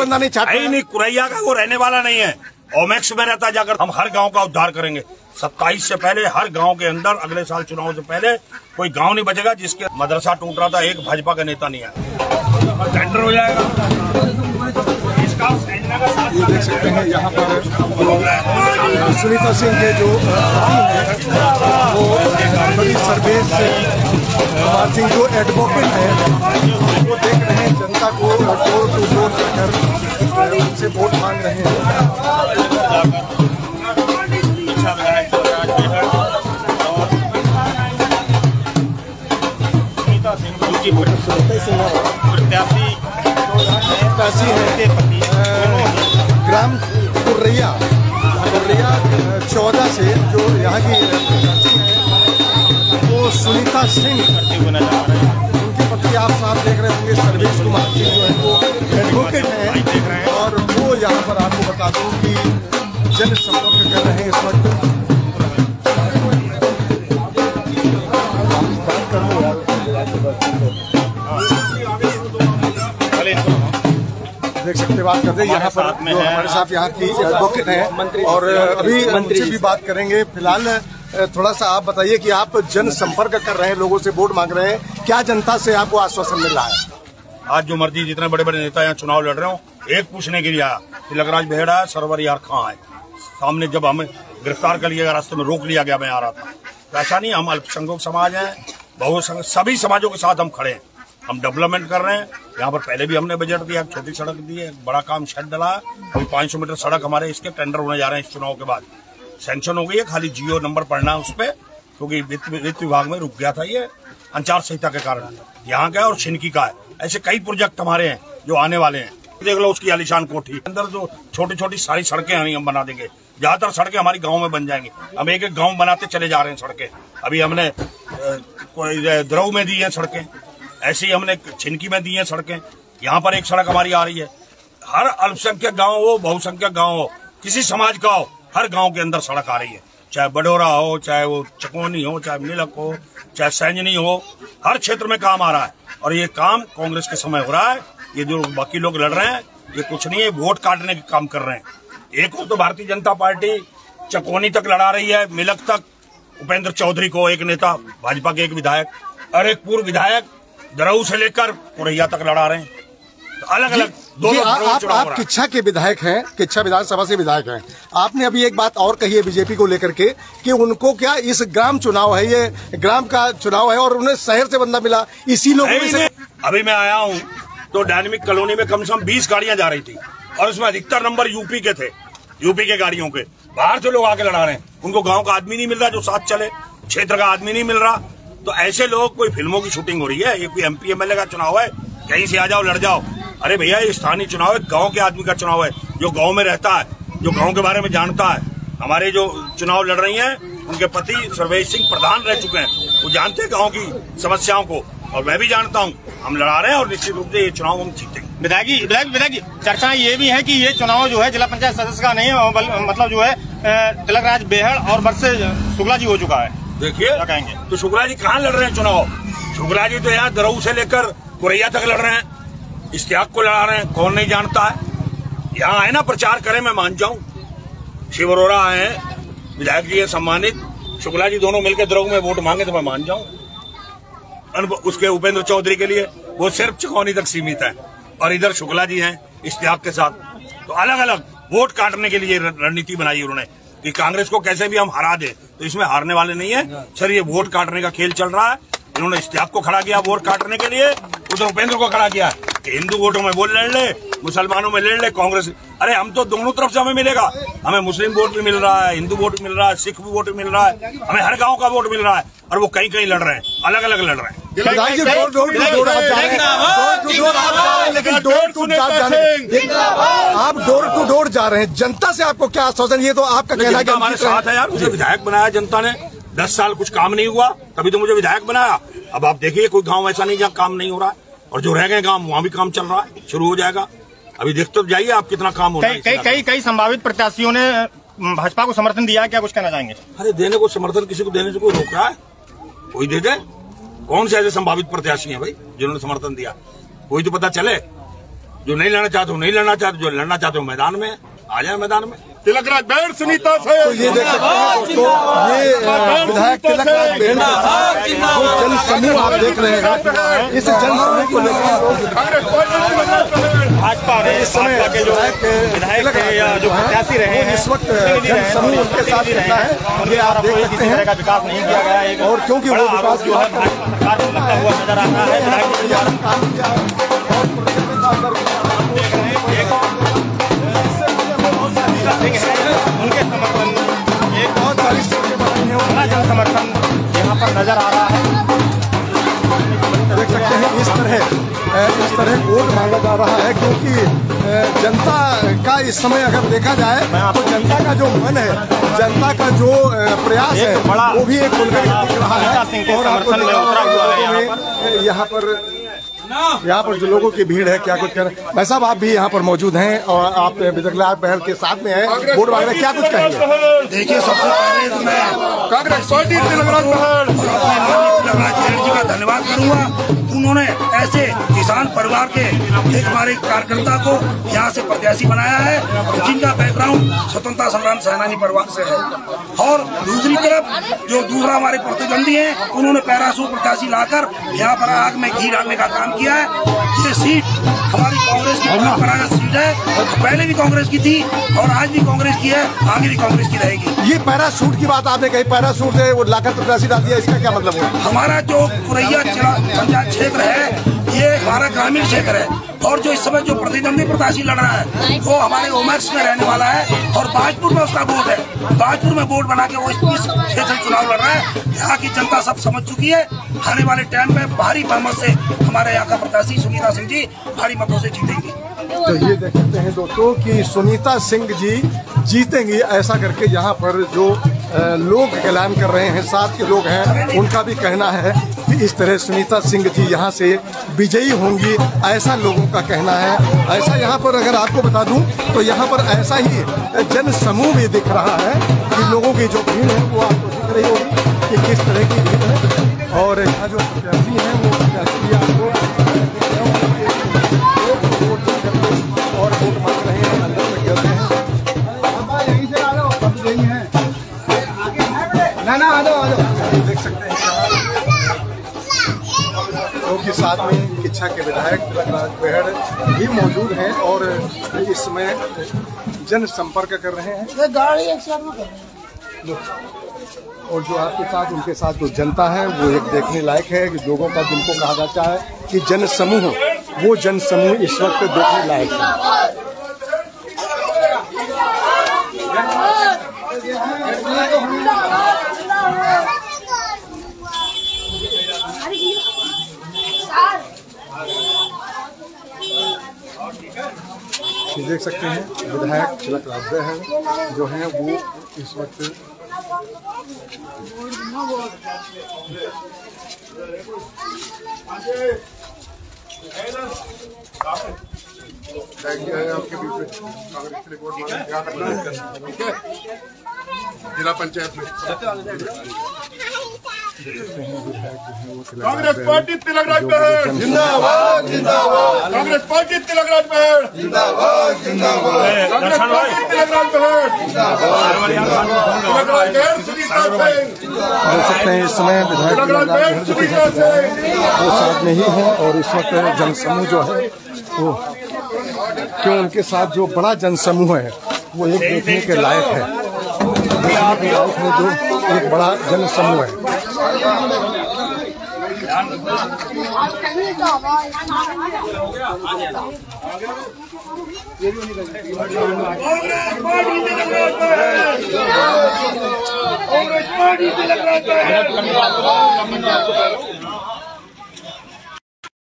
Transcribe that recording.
बंदा नहीं चाहता नहीं, कुरैया का वो रहने वाला नहीं है, ओमेक्स में रहता है। जाकर हम हर गांव का उद्धार करेंगे। 27 से पहले हर गांव के अंदर अगले साल चुनाव से पहले कोई गांव नहीं बचेगा जिसके मदरसा टूट रहा था, एक भाजपा का नेता नहीं आया। टेंडर हो जाएगा। ये देख सकते हैं यहाँ पर सुनीता सिंह के जो वो बड़ी सर्विस कुमार सिंह जो एडवोकेट है वो देख रहे हैं जनता को डोर टू डोर कर उनसे वोट मांग रहे हैं। प्रत्याशी है ग्राम कुर्रिया 14 से जो यहाँ की प्रत्याशी है वो सुनीता सिंह, उनके पति आप साहब देख रहे होंगे सर्वेश कुमार सिंह जो है वो एडवोकेट हैं और वो यहाँ पर आपको बता दूं कि जनसंपर्क कर रहे हैं इस वक्त। देख सकते बात करते हैं यहाँ पर जो हमारे साथ यहाँ की एडवोकेट हैं और अभी उनसे भी बात करेंगे। फिलहाल थोड़ा सा आप बताइए कि आप जनसंपर्क कर रहे हैं, लोगों से वोट मांग रहे हैं, क्या जनता से आपको आश्वासन मिल रहा है? आज जो मर्जी जितने बड़े बड़े नेता यहाँ चुनाव लड़ रहे हो, एक पूछने के लिए आया तिलकराज बेहड़ा है, सरवर यार कहाँ है। सामने जब हमें गिरफ्तार कर लिया गया, रास्ते में रोक लिया गया, मैं आ रहा था। तो ऐसा नहीं, हम अल्पसंख्यक समाज हैं, बहुसंख्यक सभी समाजों के साथ हम खड़े हैं। हम डेवलपमेंट कर रहे हैं। यहाँ पर पहले भी हमने बजट दिया, छोटी सड़क दी है, बड़ा काम शेड डला। अभी 500 मीटर सड़क हमारे इसके टेंडर होने जा रहे हैं इस चुनाव के बाद, सैंक्शन हो गई है। खाली जियो नंबर पढ़ना है उस पर, क्योंकि वित्त विभाग में रुक गया था ये आचार संहिता के कारण। यहाँ का और छिनकी का है। ऐसे कई प्रोजेक्ट हमारे हैं जो आने वाले हैं। देख लो उसकी आलीशान कोठी अंदर जो छोटी छोटी सारी सड़कें हम बना देंगे। ज्यादातर सड़कें हमारी गांव में बन जाएंगी। हम एक एक गांव बनाते चले जा रहे हैं सड़कें। अभी हमने द्रव में दी है सड़कें, ऐसे ही हमने छिनकी में दी है सड़कें। यहाँ पर एक सड़क हमारी आ रही है। हर अल्पसंख्यक गांव हो, बहुसंख्यक गांव हो, किसी समाज का हो, हर गांव के अंदर सड़क आ रही है। चाहे बडोरा हो, चाहे वो चकोनी हो, चाहे मिलक हो, चाहे सैंजनी हो, हर क्षेत्र में काम आ रहा है। और ये काम कांग्रेस के समय हो रहा है। ये जो बाकी लोग लड़ रहे हैं ये कुछ नहीं है, वोट काटने के काम कर रहे हैं। एक हो तो भारतीय जनता पार्टी चकोनी तक लड़ा रही है, मिलक तक उपेंद्र चौधरी को एक नेता भाजपा के एक विधायक और एक पूर्व विधायक दरऊ से लेकर कुरैया तक लड़ा रहे हैं। तो अलग अलग दोनों आप किच्छा के विधायक हैं, किच्छा विधानसभा से विधायक हैं। आपने अभी एक बात और कही है बीजेपी को लेकर के कि उनको क्या इस ग्राम चुनाव है, ये ग्राम का चुनाव है और उन्हें शहर से बंदा मिला, इसी लोगों में से। अभी मैं आया हूँ तो डायनेमिक कॉलोनी में कम से कम 20 गाड़ियां जा रही थी और उसमें अधिकतर नंबर यूपी के थे, यूपी के गाड़ियों के। बाहर से लोग आके लड़ा रहे हैं, उनको गाँव का आदमी नहीं मिल रहा जो साथ चले, क्षेत्र का आदमी नहीं मिल रहा। तो ऐसे लोग, कोई फिल्मों की शूटिंग हो रही है, ये कोई एमपी एमएलए का चुनाव है, कहीं से आ जाओ लड़ जाओ। अरे भैया ये स्थानीय चुनाव है, गांव के आदमी का चुनाव है, जो गांव में रहता है, जो गांव के बारे में जानता है। हमारे जो चुनाव लड़ रही हैं उनके पति सर्वेश सिंह प्रधान रह चुके हैं, वो जानते हैं गाँव की समस्याओं को और मैं भी जानता हूँ। हम लड़ा रहे हैं और निश्चित रूप से ये चुनाव हम जीतेंगे। विधायक चर्चाएं ये भी है कि ये चुनाव जो है जिला पंचायत सदस्य का नहीं है, मतलब जो है तिलकराज बेहड़ और वर्ष शुक्ला जी हो चुका है। देखिए कहेंगे तो शुक्ला जी कहाँ लड़ रहे हैं चुनाव? शुक्ला जी तो यहाँ दरऊ से लेकर कुरैया तक लड़ रहे हैं, इश्तियाक को लड़ा रहे हैं। कौन नहीं जानता है? यहाँ आए ना प्रचार करें, मैं मान जाऊं। शिव अरोड़ा आए हैं, विधायक जी है सम्मानित, शुक्ला जी दोनों मिलकर दरऊ में वोट मांगे तो मैं मान जाऊं। उसके उपेंद्र चौधरी के लिए वो सिर्फ चकौनी तक सीमित है और इधर शुक्ला जी हैं इश्तियाक के साथ। तो अलग अलग वोट काटने के लिए रणनीति बनाई उन्होंने कि कांग्रेस को कैसे भी हम हरा दे। तो इसमें हारने वाले नहीं है सर, ये वोट काटने का खेल चल रहा है। इन्होंने इश्तियाक को खड़ा किया वोट काटने के लिए, उधर उपेंद्र को खड़ा किया कि हिंदू वोटों में वो लड़ ले, मुसलमानों में लड़ ले कांग्रेस। अरे हम तो दोनों तरफ से हमें मिलेगा, हमें मुस्लिम वोट भी मिल रहा है, हिंदू वोट मिल रहा है, सिख वोट भी मिल रहा है, हमें हर गांव का वोट मिल रहा है। और वो कहीं कहीं लड़ रहे हैं, अलग अलग लड़ रहे हैं। आप डोर टू डोर जा रहे हैं, जनता से आपको क्या आश्वासन? ये तो आपका कहना है कि हमारे साथ है यार। मुझे विधायक बनाया जनता ने, 10 साल कुछ काम नहीं हुआ, तभी तो मुझे विधायक बनाया। अब आप देखिए कोई गांव ऐसा नहीं जहाँ काम नहीं हो रहा है, और जो रह गए गांव वहाँ भी काम चल रहा है, शुरू हो जाएगा। अभी देखते तो जाइए आप कितना काम हो रहा है। कई संभावित प्रत्याशियों ने भाजपा को समर्थन दिया, क्या कुछ कहना चाहेंगे? अरे देने को समर्थन किसी को देने से कोई रोक रहा है? कोई दे दे। कौन से ऐसे संभावित प्रत्याशी हैं भाई जिन्होंने समर्थन दिया? कोई तो पता चले। जो नहीं लड़ना चाहते हो नहीं लड़ना चाहते, जो लड़ना चाहते हो मैदान में आ जाए, मैदान में। तिलकराज बेहड़ सुनीता से तो ये देख सकते हैं दोस्तों, ये विधायक तिलकराज बेहड़ जो जन समूह आप देख रहे हैं, इस जन समूह को लेकर भाजपा इस समय के जो विधायक थे या जो प्रत्याशी रहे हैं, इस वक्त जन समूह उनके साथ रहता है। ये आप देख सकते हैं का विकास नहीं किया गया है, और क्योंकि वो विकास जो है सरकार को लगता हुआ नजर आ रहा है। उनके समर्थन एक बहुत सारी सड़कें बनाई हैं, बड़ा जन समर्थन यहाँ पर नजर आ रहा है। देख सकते हैं इस तरह वोट मांगा जा रहा है, क्योंकि जनता का इस समय अगर देखा जाए तो जनता का जो मन है, जनता का जो प्रयास है, वो भी एक खुलकर दिख रहा है। और आपको यहाँ पर जो लोगों की भीड़ है, क्या कुछ कर भाई साहब, आप भी यहाँ पर मौजूद हैं और आप तिलकराज बेहड़ के साथ में हैं, वोट मांग रहे, क्या कुछ कहेंगे? देखिए, सबसे पहले तो मैं कांग्रेस पार्टी तिलकराज बेहड़ जी का धन्यवाद करूंगा। उन्होंने ऐसे किसान परिवार के एक हमारे कार्यकर्ता को यहाँ से प्रत्याशी बनाया है, जिनका बैकग्राउंड स्वतंत्रता संग्राम सेनानी परिवार से है। और दूसरी तरफ जो दूसरा हमारे प्रतिद्वंदी हैं, उन्होंने पैरासूट प्रत्याशी लाकर यहाँ पर आग में घी डालने का काम किया है। ये सीट हमारी कांग्रेस की परंपरागत सीट है, पहले भी कांग्रेस की थी और आज भी कांग्रेस की है, आगे भी कांग्रेस की रहेगी। ये पैरासूट की बात आपने कही, पैरासूट से वो लाकर प्रत्याशी डाल दिया, इसका क्या मतलब हुआ? हमारा जो पुरैया पंचायत क्षेत्र है, ये हमारा ग्रामीण क्षेत्र है, और जो इस समय जो प्रतिद्वंदी प्रत्याशी लड़ रहा है वो हमारे ओमैक्स में रहने वाला है और बाजपुर में उसका वोट है। बाजपुर में वोट बना के वो इस क्षेत्र चुनाव लड़ रहा है। यहाँ की जनता सब समझ चुकी है, आने वाले टाइम में भारी बहुमत से हमारे यहाँ का प्रत्याशी सुनीता सिंह जी भारी मतों से जीतेंगी। तो ये देख सकते हैं दोस्तों कि सुनीता सिंह जी जीतेंगी, ऐसा करके यहाँ पर जो लोग ऐलान कर रहे हैं, साथ के लोग हैं, उनका भी कहना है कि इस तरह सुनीता सिंह जी यहाँ से विजयी होंगी, ऐसा लोगों का कहना है। ऐसा यहाँ पर अगर आपको बता दूं तो यहाँ पर ऐसा ही जन समूह भी दिख रहा है कि लोगों की जो भीड़ है वो आपको दिख रही होगी कि किस तरह की भीड़ है। और यहाँ जो प्रत्याशी हैं वो प्रत्याशी आपको और वोट मांग रहे हैं, अंदर में गिर रहे हैं। देख सकते हैं क्योंकि साथ में किच्छा के विधायक तिलकराज बेहड़ भी मौजूद हैं और इस समय जन संपर्क कर रहे हैं। और जो आपके साथ उनके साथ जो जनता है वो एक देखने लायक है कि लोगों का जिनको कहा जाता है कि जन समूह, वो जन समूह इस वक्त देखने लायक है। देख सकते हैं विधायक तिलकराज बेहड़ जो हैं वो इस वक्त आपके बीच में जिला पंचायत में कांग्रेस पार्टी तिलकराज बेहड़ जिंदाबाद, जिंदाबाद। कांग्रेस पार्टी तिलकराज बेहड़ जिंदाबाद, जिंदाबाद। कांग्रेस पार्टी तिलकराज बेहड़ जिंदाबाद, जिंदाबाद। तिलकराज बेहड़ सुनीता सिंह देख सकते हैं इस समय विधायक तिलकराज बेहड़ वो साथ में ही है। और इस वक्त जनसमूह जो है वो क्यों उनके साथ जो बड़ा जनसमूह है वो एक देखने के लायक है, देखने के लायक है जो एक बड़ा जनसमूह है।